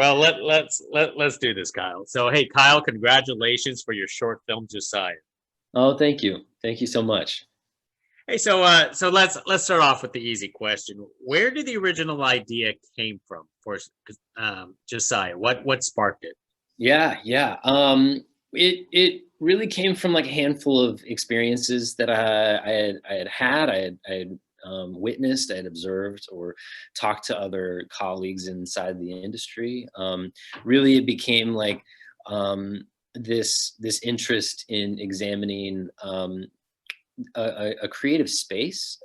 Well, let's do this, Kyle. So, hey, Kyle, congratulations for your short film, Josiah. Oh, thank you. Thank you so much. Hey, so let's start off with the easy question. Where did the original idea came from for Josiah? What sparked it? Yeah. It really came from like a handful of experiences that I had witnessed, I had observed, or talked to other colleagues inside the industry. Really, it became like this interest in examining a creative space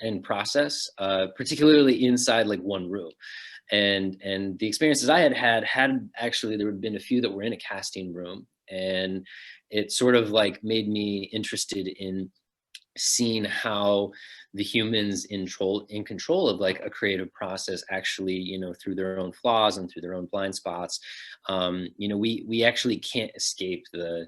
and process, particularly inside like one room. And the experiences I had actually, there had been a few that were in a casting room, and it sort of like made me interested in seeing how the humans in control of like a creative process actually, through their own flaws and through their own blind spots, we actually can't escape the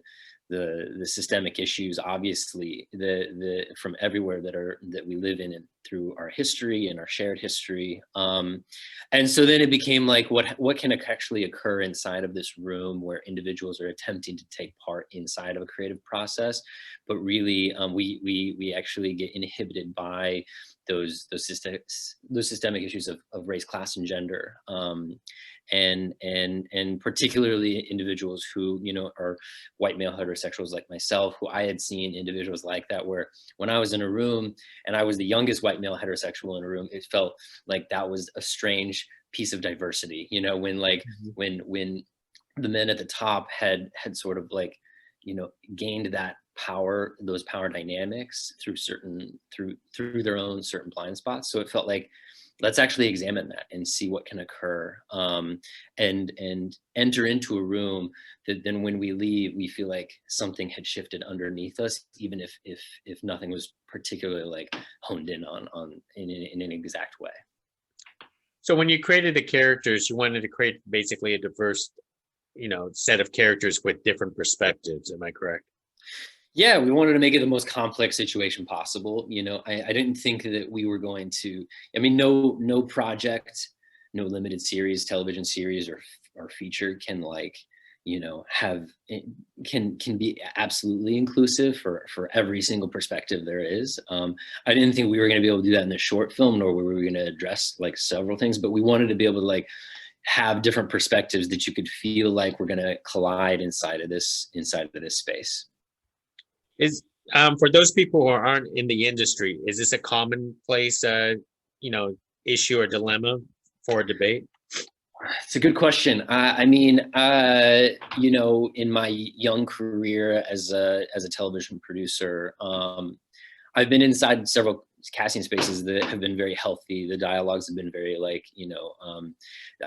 systemic issues, obviously, the from everywhere that we live in, and through our history and our shared history. And so then it became like, what can actually occur inside of this room where individuals are attempting to take part inside of a creative process, but really we actually get inhibited by those systemic issues of race, class, and gender. And particularly individuals who are white male heterosexuals like myself, who I had seen individuals like that, where when I was in a room and I was the youngest white male heterosexual in a room, it felt like that was a strange piece of diversity, when like Mhm. when the men at the top had sort of like gained that power, those power dynamics through their own certain blind spots. So it felt like, let's actually examine that and see what can occur, and enter into a room that then when we leave, we feel like something had shifted underneath us, even if nothing was particularly like honed in on in an exact way. So when you created the characters, you wanted to create basically a diverse, set of characters with different perspectives. Am I correct? Yeah, we wanted to make it the most complex situation possible. I didn't think that we were going to. I mean, no project, no limited series, television series, or feature can like have can be absolutely inclusive for every single perspective there is. I didn't think we were going to be able to do that in the short film, nor were we going to address like several things, but we wanted to be able to like have different perspectives that you could feel like we're going to collide inside of this space. Is For those people who aren't in the industry, is this a commonplace, you know, issue or dilemma for a debate? It's a good question. I mean, in my young career as a television producer, I've been inside several casting spaces that have been very healthy. The dialogues have been very like,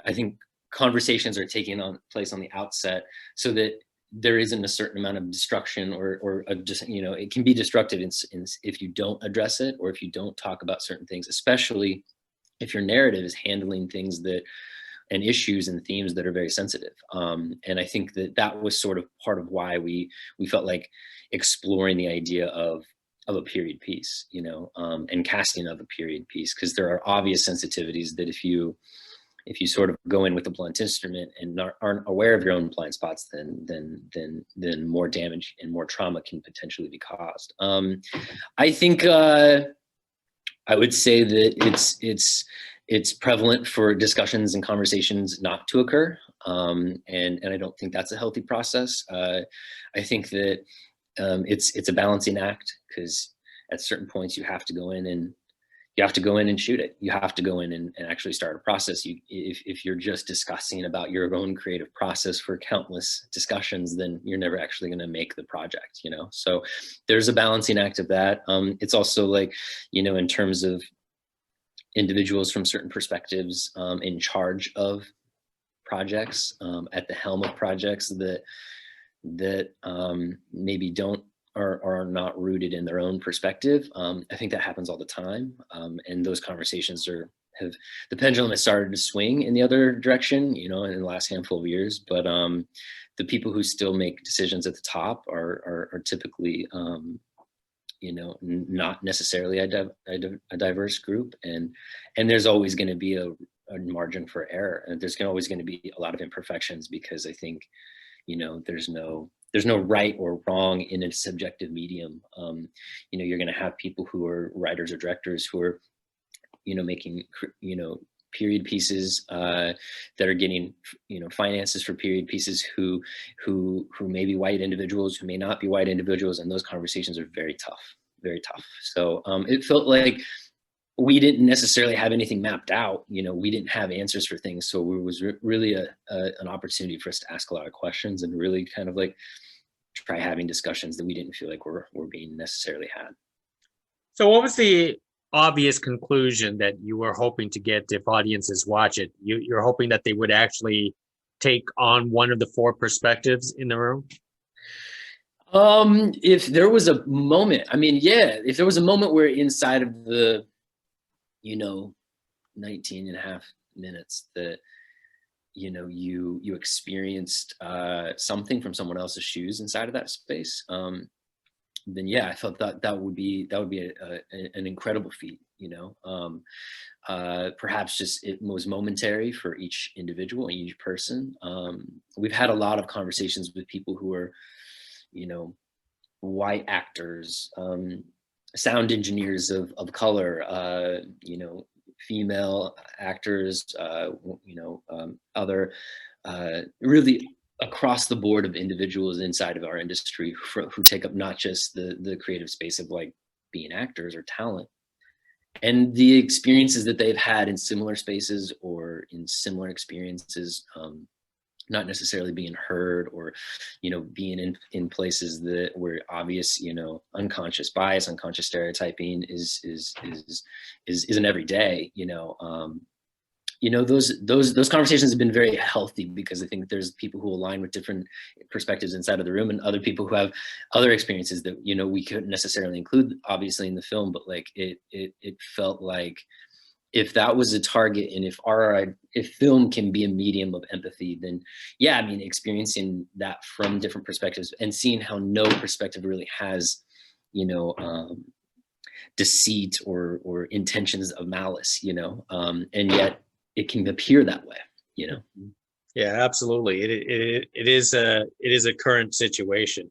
I think conversations are taking on place on the outset, so that there isn't a certain amount of destruction, or just it can be destructive if you don't address it, or if you don't talk about certain things, especially if your narrative is handling things that and issues and themes that are very sensitive. And I think that was sort of part of why we felt like exploring the idea of a period piece, and casting of a period piece, because there are obvious sensitivities that if you sort of go in with a blunt instrument and aren't aware of your own blind spots, then more damage and more trauma can potentially be caused. I think I would say that it's prevalent for discussions and conversations not to occur, and I don't think that's a healthy process. I think that it's a balancing act, because at certain points you have to go in and shoot it. You have to go in and actually start a process. If you're just discussing about your own creative process for countless discussions, then you're never actually going to make the project, So there's a balancing act of that. It's also like, in terms of individuals from certain perspectives, in charge of projects, at the helm of projects that maybe don't are not rooted in their own perspective. I think that happens all the time, and those conversations have the pendulum has started to swing in the other direction, in the last handful of years. But the people who still make decisions at the top are typically not necessarily a diverse group, and there's always going to be a margin for error, and there's always going to be a lot of imperfections, because I think, there's no right or wrong in a subjective medium. You're going to have people who are writers or directors who are, making, period pieces that are getting, finances for period pieces, who may be white individuals, who may not be white individuals, and those conversations are very tough, very tough. So it felt like we didn't necessarily have anything mapped out. We didn't have answers for things, so it was really an opportunity for us to ask a lot of questions and really kind of like try having discussions that we didn't feel like were being necessarily had. So what was the obvious conclusion that you were hoping to get if audiences watch it? You're hoping that they would actually take on one of the four perspectives in the room? If there was a moment, if there was a moment where inside of the, 19 and a half minutes that, you experienced something from someone else's shoes inside of that space, then yeah, I felt that would be an incredible feat. Perhaps just it was momentary for each individual and each person. We've had a lot of conversations with people who are, white actors, sound engineers of color, female actors, other really across the board of individuals inside of our industry who take up not just the creative space of like being actors or talent, and the experiences that they've had in similar spaces or in similar experiences, not necessarily being heard, or being in places that where obvious unconscious bias, unconscious stereotyping is an everyday. Those conversations have been very healthy, because I think there's people who align with different perspectives inside of the room, and other people who have other experiences that we couldn't necessarily include obviously in the film, but like it felt like if that was a target, and if film can be a medium of empathy, then yeah, experiencing that from different perspectives and seeing how no perspective really has deceit or intentions of malice, and yet it can appear that way. Yeah, absolutely. It is a current situation.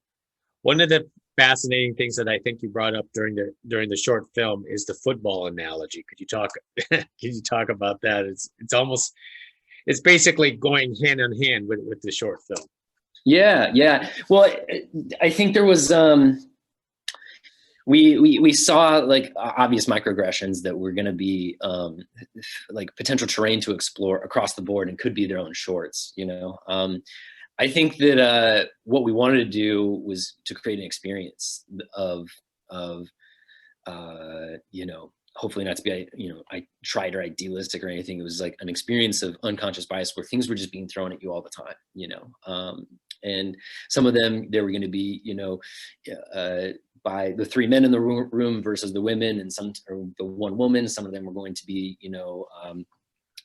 One of the fascinating things that I think you brought up during the short film is the football analogy. Could you talk about that? It's basically going hand in hand with the short film. Yeah. Well, I think there was we saw like obvious microaggressions that were going to be like potential terrain to explore across the board, and could be their own shorts. I think that what we wanted to do was to create an experience of hopefully not to be I tried or idealistic or anything. It was like an experience of unconscious bias where things were just being thrown at you all the time. And some of them, they were going to be by the three men in the room versus the women, and or the one woman. Some of them were going to be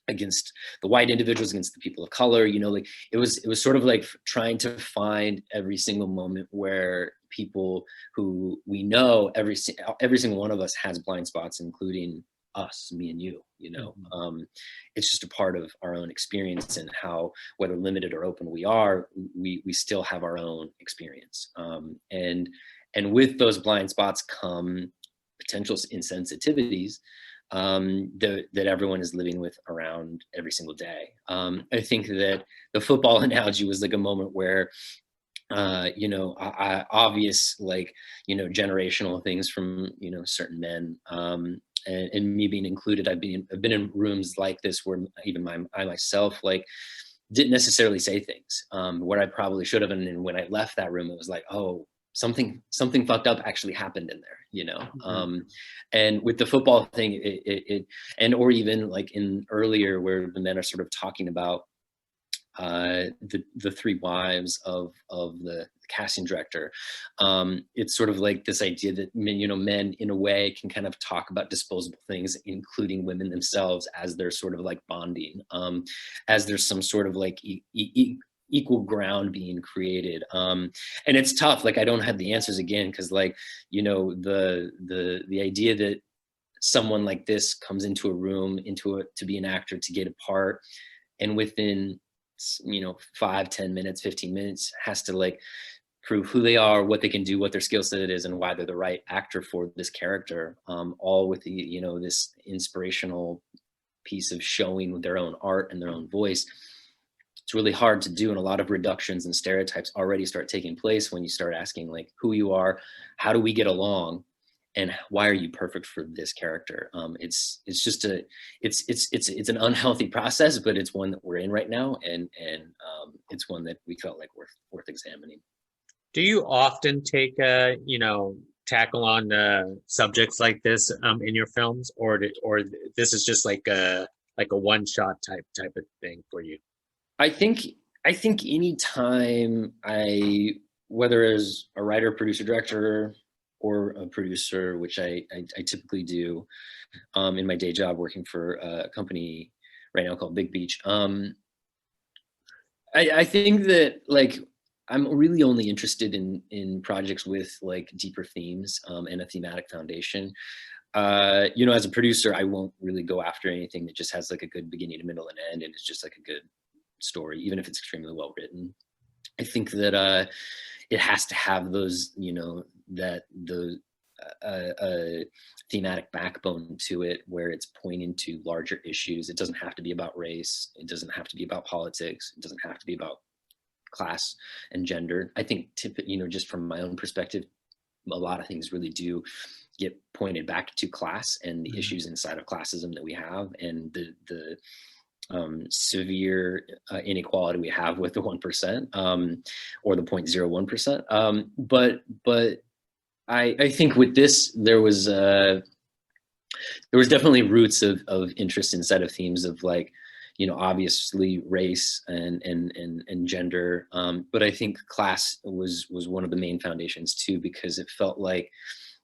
against the white individuals, against the people of color. Like it was sort of like trying to find every single moment where people who we know, every single one of us has blind spots, including us, me and you. It's just a part of our own experience, and how, whether limited or open we are, we still have our own experience. And with those blind spots come potential insensitivities that everyone is living with around every single day. I think that the football analogy was like a moment where, obvious, like, generational things from, certain men, and me being included. I've been in rooms like this where even I myself, like, didn't necessarily say things, what I probably should have. And when I left that room, it was like, oh, something fucked up actually happened in there, and with the football thing, or even like in earlier, where the men are sort of talking about the three wives of the casting director. It's sort of like this idea that men in a way can kind of talk about disposable things, including women themselves, as they're sort of like bonding, as there's some sort of like equal ground being created. And it's tough. Like, I don't have the answers again, because like, the idea that someone like this comes into a room, to be an actor, to get a part, and within 5, 10 minutes, 15 minutes, has to like prove who they are, what they can do, what their skill set is, and why they're the right actor for this character. All with the this inspirational piece of showing their own art and their own voice. It's really hard to do, and a lot of reductions and stereotypes already start taking place when you start asking like who you are, how do we get along, and why are you perfect for this character. It's just it's an unhealthy process, but it's one that we're in right now, and it's one that we felt like worth examining. Do you often take tackle on subjects like this in your films, or this is just like a one shot type of thing for you? I think anytime whether as a writer, producer, director, or a producer, which I typically do in my day job working for a company right now called Big Beach. I think that like I'm really only interested in projects with like deeper themes and a thematic foundation. As a producer, I won't really go after anything that just has like a good beginning, middle, and end, and it's just like a good story, even if it's extremely well written. I think that it has to have those, the thematic backbone to it, where it's pointing to larger issues. It doesn't have to be about race. It doesn't have to be about politics. It doesn't have to be about class and gender. I think, just from my own perspective, a lot of things really do get pointed back to class and the issues inside of classism that we have, and the severe inequality we have with the 1% or the 0.01%. But I think with this, there was definitely roots of interest inside of themes of like, obviously race and gender. But I think class was one of the main foundations too, because it felt like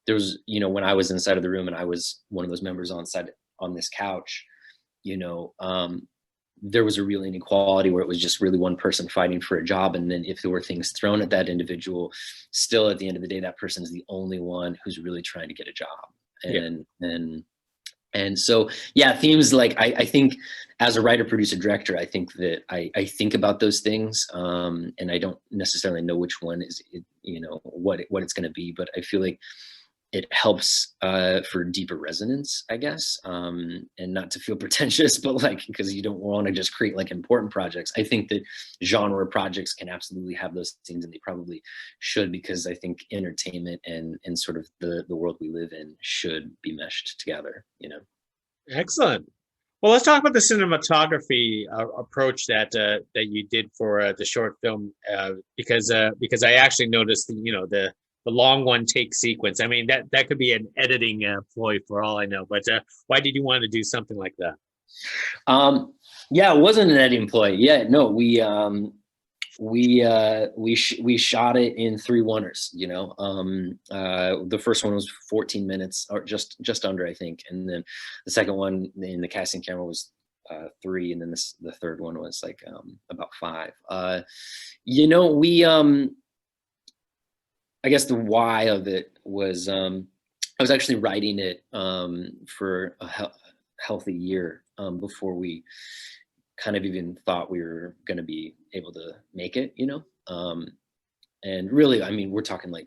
there was, when I was inside of the room and I was one of those members on this couch, there was a real inequality where it was just really one person fighting for a job. And then if there were things thrown at that individual, still at the end of the day, that person's the only one who's really trying to get a job. And so, yeah, themes like, I think as a writer, producer, director, I think that I think about those things, and I don't necessarily know which one is, what it's going to be, but I feel like it helps for deeper resonance, I guess, and not to feel pretentious, but like, because you don't want to just create like important projects. I think that genre projects can absolutely have those things, and they probably should, because I think entertainment and sort of the world we live in should be meshed together, Excellent. Well, let's talk about the cinematography approach that you did for the short film, because I actually noticed the long one take sequence. I mean, that could be an editing ploy for all I know. But why did you want to do something like that? Yeah, it wasn't an editing ploy. Yeah, no, we shot it in 3 oneers. The first one was 14 minutes, or just under, I think, and then the second one in the casting camera was 3, and then the third one was like about 5. I guess the why of it was I was actually writing it for a healthy year before we kind of even thought we were going to be able to make it, and really, I mean, we're talking like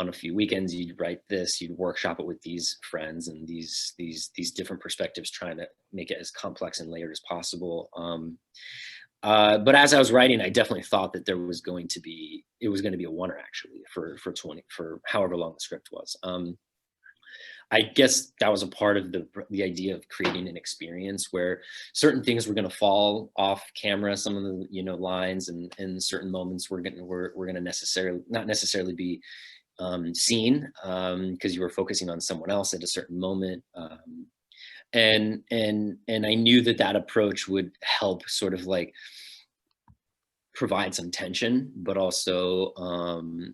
on a few weekends, you'd write this, you'd workshop it with these friends and these different perspectives, trying to make it as complex and layered as possible. But as I was writing, I definitely thought that it was going to be a oneer actually for however long the script was. I guess that was a part of the idea of creating an experience where certain things were going to fall off camera, some of the lines and certain moments were going to not necessarily be seen because you were focusing on someone else at a certain moment. And I knew that approach would help sort of like provide some tension, but also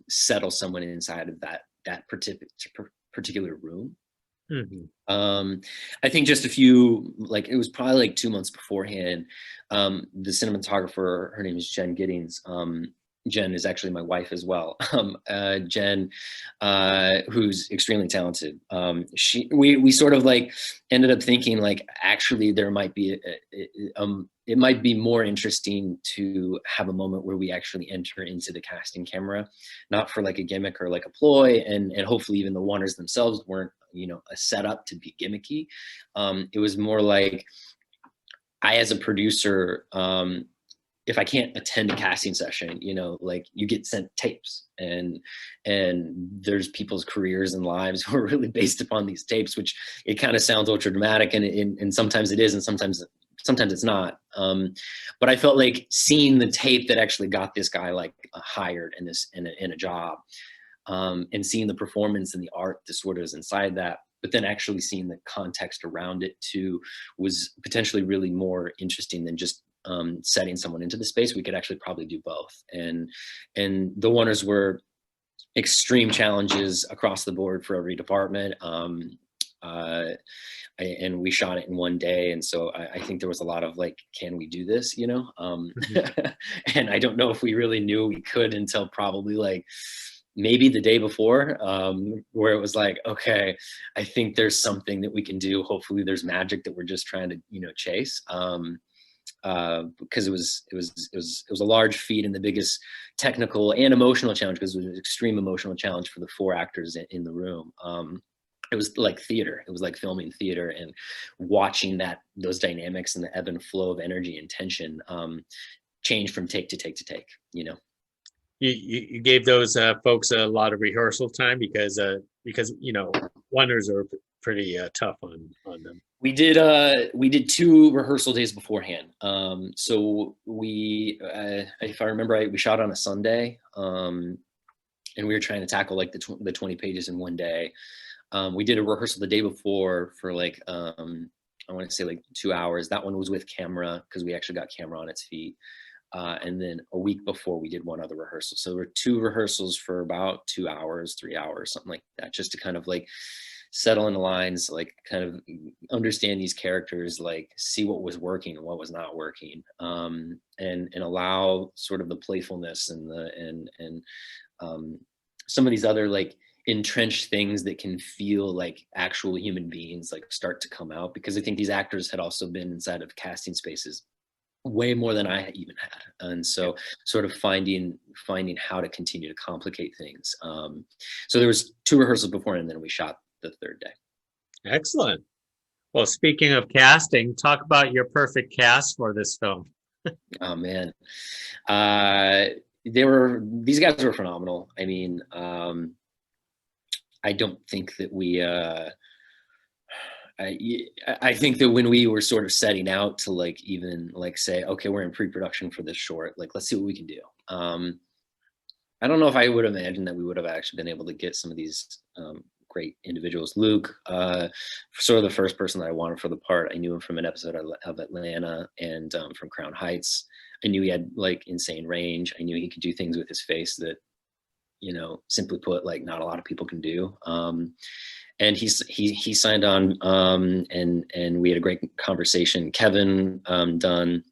settle someone inside of that particular room. Mm-hmm. I think just it was probably like 2 months beforehand. The cinematographer, her name is Jen Giddings. Jen is actually my wife as well. Jen, who's extremely talented. We sort of like ended up thinking like, actually there might be, it might be more interesting to have a moment where we actually enter into the casting camera, not for like a gimmick or like a ploy. And hopefully even the Warners themselves weren't, you know, a setup to be gimmicky. It was more like, I, as a producer, if I can't attend a casting session, you know, like you get sent tapes, and there's people's careers and lives who are really based upon these tapes, which it kind of sounds ultra dramatic, and sometimes it is, and sometimes it's not. But I felt like seeing the tape that actually got this guy like hired in a job, and seeing the performance and the art that sort of is inside that, but then actually seeing the context around it too was potentially really more interesting than just setting someone into the space. We could actually probably do both. And the Warners were extreme challenges across the board for every department. And we shot it in one day. And so I think there was a lot of like, can we do this, you know? Mhm. And I don't know if we really knew we could until probably like maybe the day before, where it was like, okay, I think there's something that we can do. Hopefully there's magic that we're just trying to, you know, chase. Because it was a large feat and the biggest technical and emotional challenge, because it was an extreme emotional challenge for the 4 actors in the room. It was like theater. It was like filming theater and watching those dynamics and the ebb and flow of energy and tension change from take to take to take, you know. You gave those folks a lot of rehearsal time because you know wonders are pretty tough on them. We did 2 rehearsal days beforehand. So we, if I remember right, we shot on a Sunday, and we were trying to tackle like the 20 pages in one day. We did a rehearsal the day before for like, I want to say like 2 hours. That one was with camera because we actually got camera on its feet. And then a week before we did one other rehearsal. So there were 2 rehearsals for about 2 hours, 3 hours, something like that, just to kind of like settle in the lines, like kind of understand these characters, like see what was working and what was not working, and allow sort of the playfulness and some of these other like entrenched things that can feel like actual human beings like start to come out, because I think these actors had also been inside of casting spaces way more than I even had, and Yeah. so sort of finding how to continue to complicate things. So there was 2 rehearsals before, and then we shot the 3rd day. Excellent. Well, speaking of casting, talk about your perfect cast for this film. Oh man, these guys were phenomenal. I mean, I don't think that we. I think that when we were sort of setting out to like even like say, okay, we're in pre-production for this short, like let's see what we can do. I don't know if I would have imagined that we would have actually been able to get some of these great individuals. Luke, sort of the first person that I wanted for the part. I knew him from an episode of Atlanta and from Crown Heights. I knew he had like insane range. I knew he could do things with his face that, you know, simply put, like not a lot of people can do. And he signed on, and we had a great conversation. Kevin Dunn,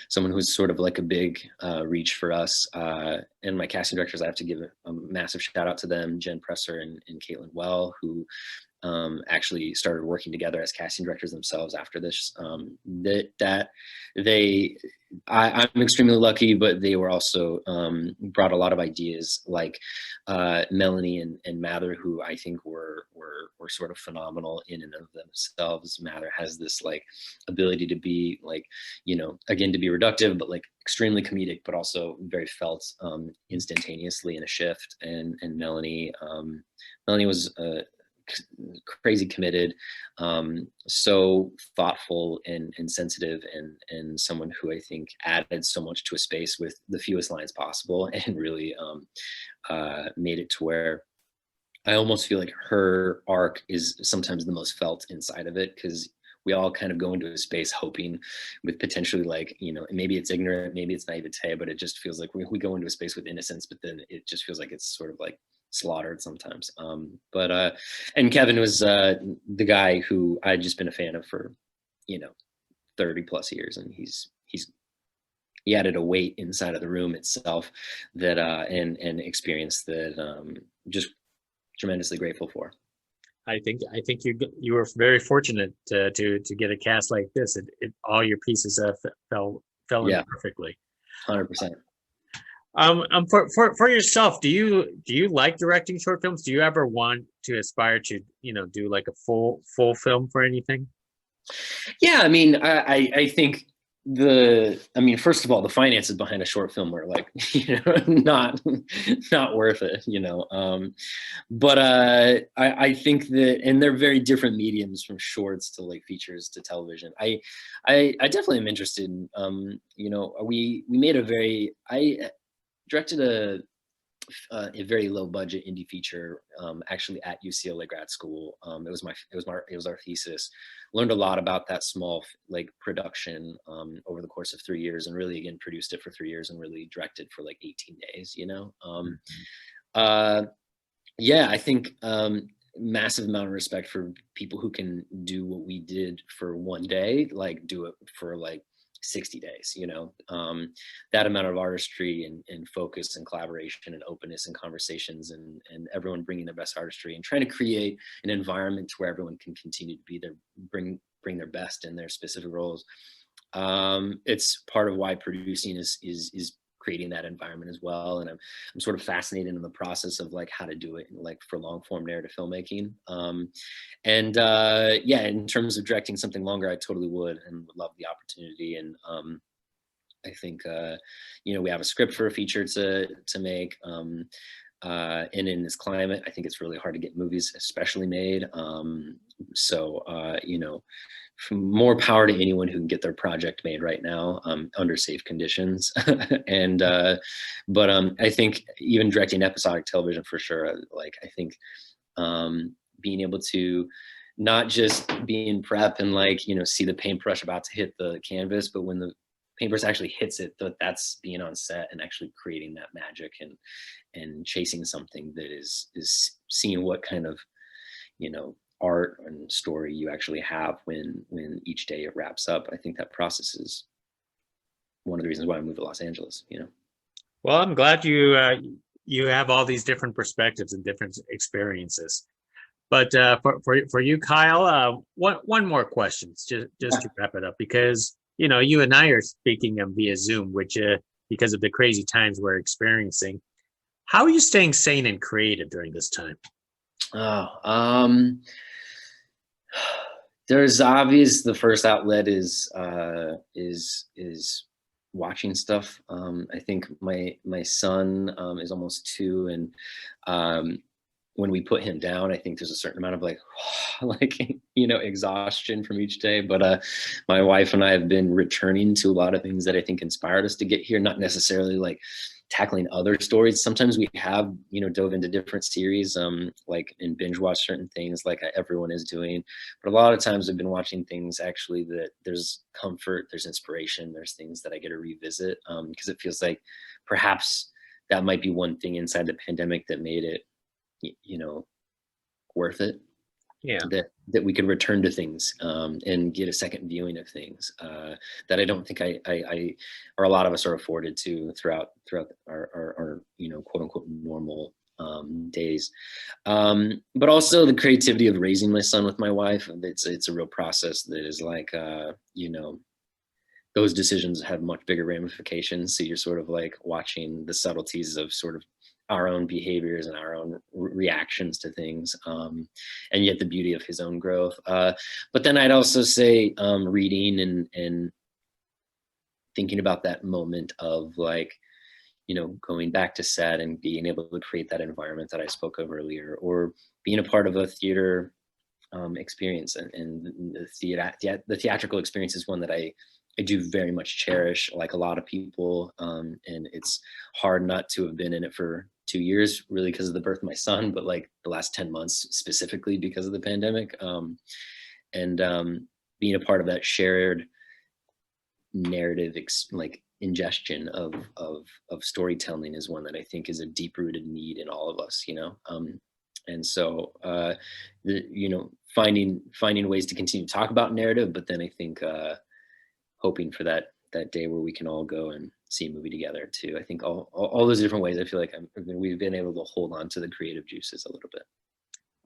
someone who's sort of like a big reach for us, and my casting directors, I have to give a massive shout out to them, Jen Presser and Caitlin Well, who actually started working together as casting directors themselves after this. I'm extremely lucky, but they were also brought a lot of ideas, like Melanie and Mather, who I think were sort of phenomenal in and of themselves. Mather has this like ability to be like, you know, again, to be reductive, but like extremely comedic, but also very felt instantaneously in a shift. And Melanie was crazy committed, so thoughtful and sensitive, and someone who I think added so much to a space with the fewest lines possible, and really made it to where I almost feel like her arc is sometimes the most felt inside of it, because we all kind of go into a space hoping with potentially like, you know, maybe it's ignorant, maybe it's naivete, but it just feels like we go into a space with innocence, but then it just feels like it's sort of like slaughtered sometimes. And Kevin was the guy who I'd just been a fan of for, you know, 30 plus years, and he's he added a weight inside of the room itself that and experience that just tremendously grateful for. I think you were very fortunate to get a cast like this. All your pieces fell in Yeah, perfectly. 100%. For yourself, do you like directing short films? Do you ever want to aspire to, do like a full film for anything? Yeah, I mean, I think first of all, the finances behind a short film are like, not worth it, but I think that, and they're very different mediums from shorts to like features to television. I definitely am interested in, we made I directed a very low budget indie feature actually at UCLA grad school. It was our thesis. Learned a lot about that small like production over the course of 3 years, and really again produced it for 3 years and really directed for like 18 days. Uh, yeah, I think massive amount of respect for people who can do what we did for one day, like do it for like 60 days, that amount of artistry and focus and collaboration and openness and conversations and everyone bringing their best artistry and trying to create an environment where everyone can continue to be their, bring their best in their specific roles. It's part of why producing is creating that environment as well. And I'm sort of fascinated in the process of like how to do it like for long form narrative filmmaking. And yeah, in terms of directing something longer, I totally would and would love the opportunity. And I think we have a script for a feature to make. And in this climate, I think it's really hard to get movies, especially made. So more power to anyone who can get their project made right now under safe conditions. And but I think even directing episodic television for sure, like I think being able to not just be in prep and like see the paintbrush about to hit the canvas, but when the paintbrush actually hits it, that's being on set and actually creating that magic and chasing something that is seeing what kind of art and story you actually have when each day it wraps up. I think that process is one of the reasons why I moved to Los Angeles. Well, I'm glad you have all these different perspectives and different experiences. But for you, Kyle, one more question, just to wrap it up, because you and I are speaking via Zoom, which because of the crazy times we're experiencing. How are you staying sane and creative during this time? Oh, there's obvious. The first outlet is watching stuff. I think my son is almost 2, and when we put him down, I think there's a certain amount of like, like exhaustion from each day. But my wife and I have been returning to a lot of things that I think inspired us to get here. Not necessarily like tackling other stories. Sometimes we have dove into different series, like and binge watch certain things, like everyone is doing. But a lot of times I've been watching things actually that there's comfort, there's inspiration, there's things that I get to revisit because it feels like perhaps that might be one thing inside the pandemic that made it worth it. Yeah. That we could return to things and get a second viewing of things that I don't think I or a lot of us are afforded to throughout our quote unquote normal days. But also the creativity of raising my son with my wife. It's a real process that is like those decisions have much bigger ramifications. So you're sort of like watching the subtleties of sort of our own behaviors and our own reactions to things, and yet the beauty of his own growth. But then I'd also say reading and thinking about that moment of like, going back to set and being able to create that environment that I spoke of earlier, or being a part of a theater experience. And the theatrical experience is one that I do very much cherish, like a lot of people. And it's hard not to have been in it for 2 years, really, because of the birth of my son, but like the last 10 months specifically because of the pandemic. And being a part of that shared narrative, like ingestion of storytelling is one that I think is a deep rooted need in all of us, and so finding ways to continue to talk about narrative, but then I think hoping for that that day where we can all go and see a movie together too. I think all those different ways, I feel like we've been able to hold on to the creative juices a little bit.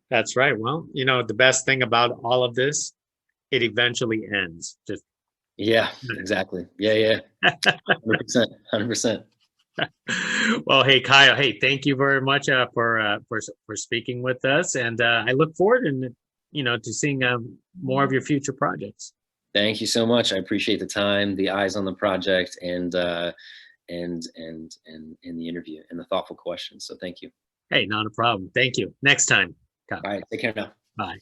That's right. Well, the best thing about all of this, it eventually ends. Just Yeah, exactly. Yeah. 100%. 100%. well, hey Kyle, hey, thank you very much for speaking with us, and I look forward to seeing more of your future projects. Thank you so much. I appreciate the time, the eyes on the project, and the interview and the thoughtful questions. So thank you. Hey, not a problem. Thank you. Next time, Kyle. All right, take care now. Bye.